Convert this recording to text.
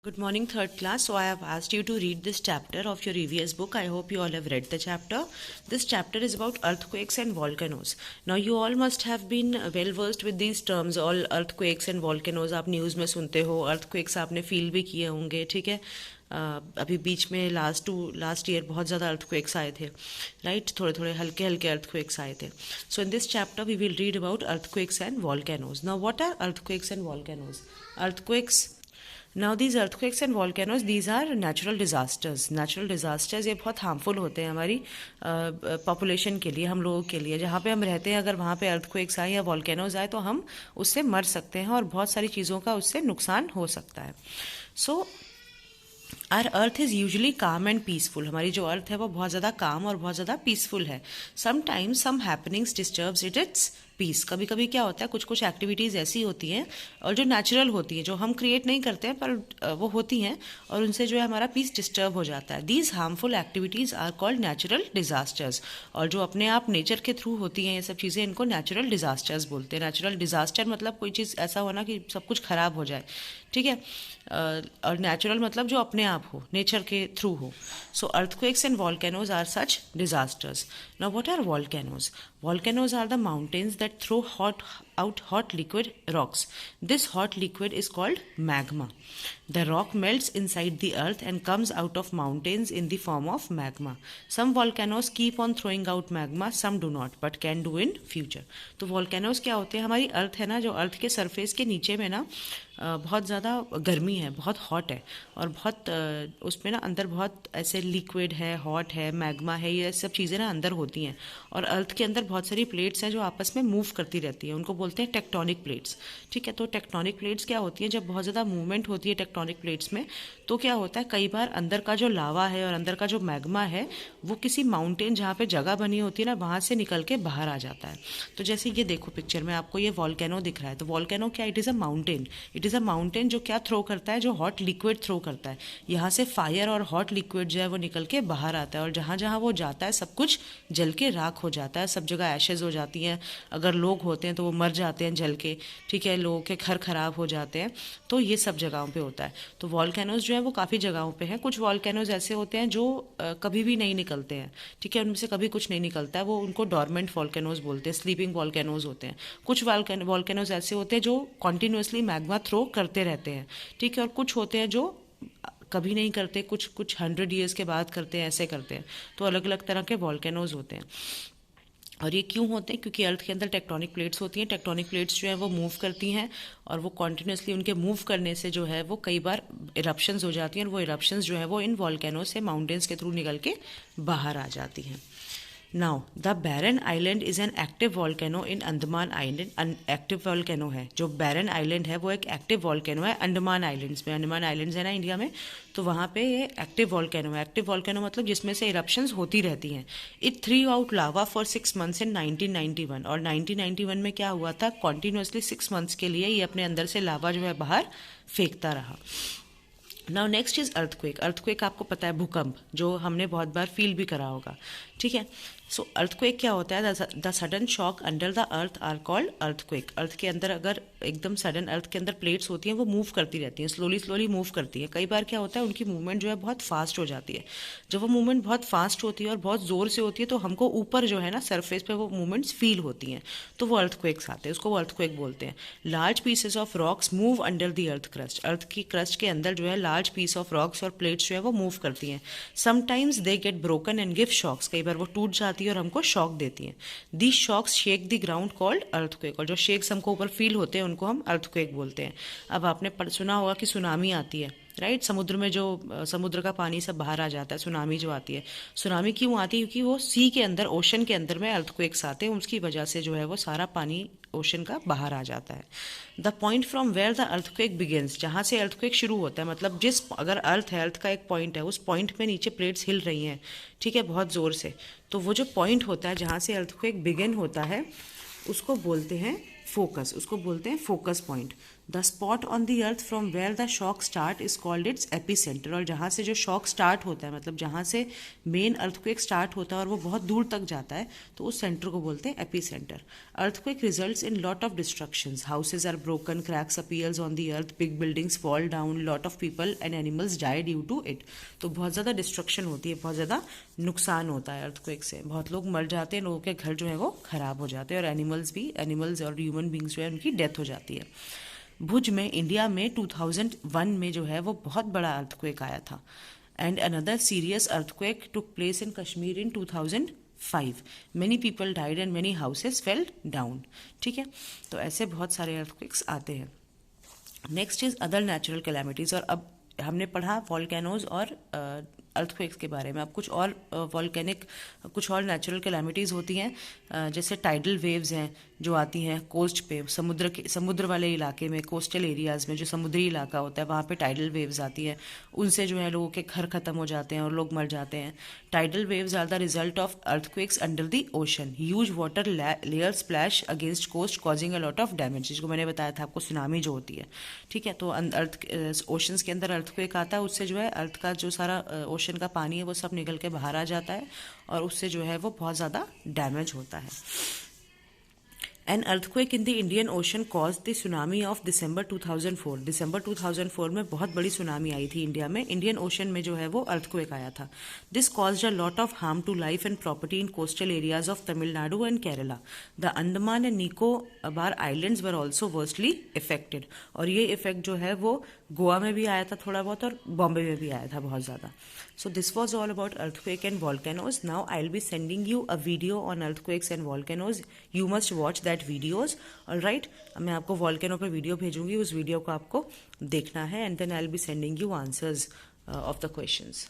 Good morning, third class. So I have asked you to read this chapter of your EVS book. I hope you all have read the chapter. This chapter is about earthquakes and volcanoes. Now you all must have been well versed with these terms. All earthquakes and volcanoes आप news में सुनते हो. Earthquakes आपने feel भी किए होंगे, ठीक है. अभी बीच में लास्ट ईयर बहुत ज़्यादा अर्थक्वेक्स आए थे, राइट. थोड़े थोड़े हल्के हल्के अर्थक्वेक्स आए थे. So in this chapter we will read about earthquakes and volcanoes. Now what are earthquakes and volcanoes? Earthquakes, now these earthquakes and volcanoes, these are natural disasters. Natural disasters ये बहुत harmful होते हैं हमारी population के लिए, हम लोगों के लिए. जहाँ पे हम रहते हैं अगर वहाँ पे earthquakes आए या volcanoes आए तो हम उससे मर सकते हैं और बहुत सारी चीज़ों का उससे नुकसान हो सकता है. सो आर अर्थ इज़ यूजली काम एंड पीसफुल. हमारी जो अर्थ है वो बहुत ज़्यादा काम और बहुत ज़्यादा पीसफुल है. Sometimes some happenings disturbs its peace. कभी कभी क्या होता है, कुछ कुछ एक्टिविटीज़ ऐसी होती हैं और जो नेचुरल होती हैं, जो हम क्रिएट नहीं करते हैं पर वो होती हैं और उनसे जो है हमारा पीस डिस्टर्ब हो जाता है. These harmful activities are called natural disasters. और जो अपने आप नेचर के थ्रू होती हैं ये सब चीज़ें, इनको नेचुरल डिजास्टर्स बोलते हैं. नेचुरल डिजास्टर मतलब कोई चीज़ ऐसा होना कि सब कुछ खराब हो जाए, ठीक है. और नेचुरल मतलब जो अपने आप हो, नेचर के थ्रू हो. So earthquakes and volcanoes are such disasters. Now what are volcanoes? Volcanoes are the mountains that throw out hot liquid rocks. This hot liquid is called magma. The rock melts inside the earth and comes out of mountains in the form of magma. Some volcanoes keep on throwing out magma, some do not, but can do in future. तो volcanoes क्या होते हैं? हमारी अर्थ है ना, जो अर्थ के surface के नीचे में ना बहुत ज़्यादा गर्मी है, बहुत हॉट है और बहुत उसमें ना अंदर बहुत ऐसे लिक्विड है, हॉट है, मैग्मा है, ये सब चीज़ें ना अंदर होती हैं. और अर्थ के अंदर बहुत सारी प्लेट्स हैं जो आपस में मूव करती रहती है, उनको बोलते हैं टेक्टोनिक प्लेट्स, ठीक है. तो टेक्टोनिक प्लेट्स क्या होती हैं? जब बहुत ज़्यादा मूवमेंट होती है टेक्टोनिक प्लेट्स में तो क्या होता है, कई बार अंदर का जो लावा है और अंदर का जो मैग्मा है वो किसी माउंटेन जहाँ पे जगह बनी होती है ना, वहाँ से निकल के बाहर आ जाता है. तो जैसे ये देखो पिक्चर में आपको ये वॉल्केनो दिख रहा है. तो वॉल्केनो क्या? It is a mountain. It is a mountain जो क्या थ्रो करता है, जो हॉट लिक्विड थ्रो करता है. यहाँ से फायर और हॉट लिक्विड जो है वो निकल के बाहर आता है और जहाँ जहाँ वो जाता है सब कुछ जल के राख हो जाता है, सब जगह एशेज हो जाती हैं. अगर लोग होते हैं तो वो मर जाते हैं जल के, ठीक है. लोगों के घर खराब हो जाते हैं. तो ये सब जगहों पे होता है. तो वॉल्केनोज जो है वो काफ़ी जगहों पे हैं. कुछ वॉल्केनोज ऐसे होते हैं जो कभी भी नहीं निकलते हैं, ठीक है. उनमें से कभी कुछ नहीं निकलता है, वो उनको डॉर्मेंट वॉल्केनोज बोलते हैं, स्लीपिंग वॉल्केनोज होते हैं. कुछ वॉल्केनोज ऐसे होते हैं जो कॉन्टिन्यूसली मैग्मा थ्रो करते रहते हैं, ठीक है. और कुछ होते हैं जो कभी नहीं करते, कुछ कुछ 100 ईयर्स के बाद करते हैं, ऐसे करते हैं. तो अलग अलग तरह के वॉल्केनोज होते हैं. और ये क्यों होते हैं? क्योंकि अर्थ के अंदर टेक्टोनिक प्लेट्स होती हैं. टेक्टोनिक प्लेट्स जो है वो मूव करती हैं और वो कॉन्टिन्यूसली उनके मूव करने से जो है वो कई बार इरप्शंस हो जाती हैं और वो इरप्शंस जो है वो इन वॉल्केनो से माउंटेन्स के थ्रू निकल के बाहर आ जाती हैं. Now the Barren island is an active volcano in Andaman island. Active volcano है जो बैरन आइलैंड है, वो एक एक्टिव वॉल्केनो है अंडमान आइलैंड्स में. अंडमान आइलैंड्स है ना इंडिया में, तो वहाँ पे ये एक्टिव वॉल्केनो है. एक्टिव वॉल्केनो मतलब जिसमें से इरप्शंस होती रहती हैं. It three out lava for 6 months in 1991. और 1991 में क्या हुआ था, कॉन्टिन्यूसली 6 मंथ्स के लिए ये अपने अंदर से लावा जो है बाहर फेंकता रहा. Now next is earthquake. Earthquake आपको पता है, भूकंप, जो हमने बहुत बार फील भी करा होगा, ठीक है. सो अर्थक्वेक क्या होता है? The sudden shock under the earth are called earthquake. Earth के अंदर अगर एकदम सडन अर्थ के अंदर प्लेट्स होती हैं वो मूव करती रहती हैं, स्लोली स्लोली मूव करती हैं. कई बार क्या होता है, उनकी मूवमेंट जो है बहुत फास्ट हो जाती है. जब वो मूवमेंट बहुत फास्ट होती है और बहुत ज़ोर से होती है तो हमको ऊपर जो है ना सरफेस पे वो मूवमेंट्स फील होती हैं, तो वो अर्थक्वेक्स आते हैं, उसको वो अर्थक्वेक बोलते हैं. Large pieces of rocks move under the earth crust. Earth की क्रस्ट के अंदर जो है लार्ज पीस ऑफ रॉक्स और प्लेट्स जो है वो मूव करती हैं. Sometimes they get broken and give shocks. कई बार वो टूट जाती है और हमको शॉक देती हैं. These shocks shake the ground called earthquake. और जो शेक्स हमको ऊपर फील होते हैं उनको हम अर्थक्वेक बोलते हैं. अब आपने सुना होगा कि सुनामी आती है, राइट. समुद्र में जो समुद्र का पानी सब बाहर आ जाता है, सुनामी जो आती है. सुनामी क्यों आती है? क्योंकि वो सी के अंदर, ओशन के अंदर में अर्थक्वेक्स आते हैं, उसकी वजह से जो है वो सारा पानी ओशन का बाहर आ जाता है. The point from where the earthquake begins. जहाँ से अर्थक्वेक शुरू होता है, मतलब जिस, अगर अर्थ है, अर्थ का एक पॉइंट है, उस पॉइंट पे नीचे प्लेट्स हिल रही हैं, ठीक है, बहुत ज़ोर से, तो वो जो पॉइंट होता है जहाँ से अर्थक्वेक बिगिन होता है उसको बोलते हैं फोकस. उसको बोलते हैं focus point. The spot on the earth from where the shock start is called its epicentre, और जहाँ से जो शॉक स्टार्ट होता है, मतलब जहाँ से मेन अर्थक्वेक स्टार्ट होता है और वो बहुत दूर तक जाता है, तो उस सेंटर को बोलते हैं epicentre. Earthquake results in lot of destructions, houses are broken, cracks appears on the earth, big buildings fall down, lot of people and animals die due to it. तो बहुत ज़्यादा डिस्ट्रक्शन होती है, बहुत ज़्यादा नुकसान होता है अर्थक्वेक से, बहुत लोग मर जाते हैं, लोगों के घर जो है वो खराब हो जाते हैं, और एनिमल्स और ह्यूमन बींग्स जो है उनकी डेथ हो जाती है. भुज में इंडिया में 2001 में जो है वो बहुत बड़ा अर्थक्वेक आया था. And another serious earthquake took place in Kashmir in 2005. Many people died and many houses fell down. ठीक है, तो ऐसे बहुत सारे अर्थक्वेक्स आते हैं. Next is other natural calamities. और अब हमने पढ़ा वॉल्केनोज और अर्थक्वेक्स के बारे में. अब कुछ और कुछ और नेचुरल कैलामिटीज़ होती हैं, जैसे टाइडल वेव्स हैं जो आती हैं कोस्ट पे, समुद्र वाले इलाके में, कोस्टल एरियाज़ में जो समुद्री इलाका होता है वहाँ पे टाइडल वेव्स आती हैं. उनसे जो है लोगों के घर ख़त्म हो जाते हैं और लोग मर जाते हैं. Tidal waves are the result of earthquakes under the ocean. Huge water layer splash against coast causing a lot of damage, जिसको मैंने बताया था आपको, सुनामी जो होती है. ठीक है, तो ओशंस के अंदर अर्थक्वेक आता है, उससे जो है अर्थ का जो सारा ओशन का पानी है वो सब निकल के बाहर आ जाता है, और उससे जो है वो बहुत ज़्यादा डैमेज होता है. An earthquake in the Indian Ocean caused the tsunami of December 2004. दिसंबर 2004 में बहुत बड़ी सुनामी आई थी इंडिया में. इंडियन ओशन में जो है वो अर्थक्वेक आया था. This caused a lot of harm to life and property in coastal areas of Tamil Nadu and Kerala. The Andaman and Nicobar islands were also worstly affected. और ये इफेक्ट जो है वो गोवा में भी आया था थोड़ा बहुत, और बॉम्बे में भी आया था बहुत ज़्यादा. So this was all about earthquake and volcanoes. Now I'll be sending you a video on earthquakes and volcanoes. You must watch that videos. All right. मैं आपको volcano पे वीडियो भेजूंगी, उस वीडियो को आपको देखना है, and then I'll be sending you answers of the questions.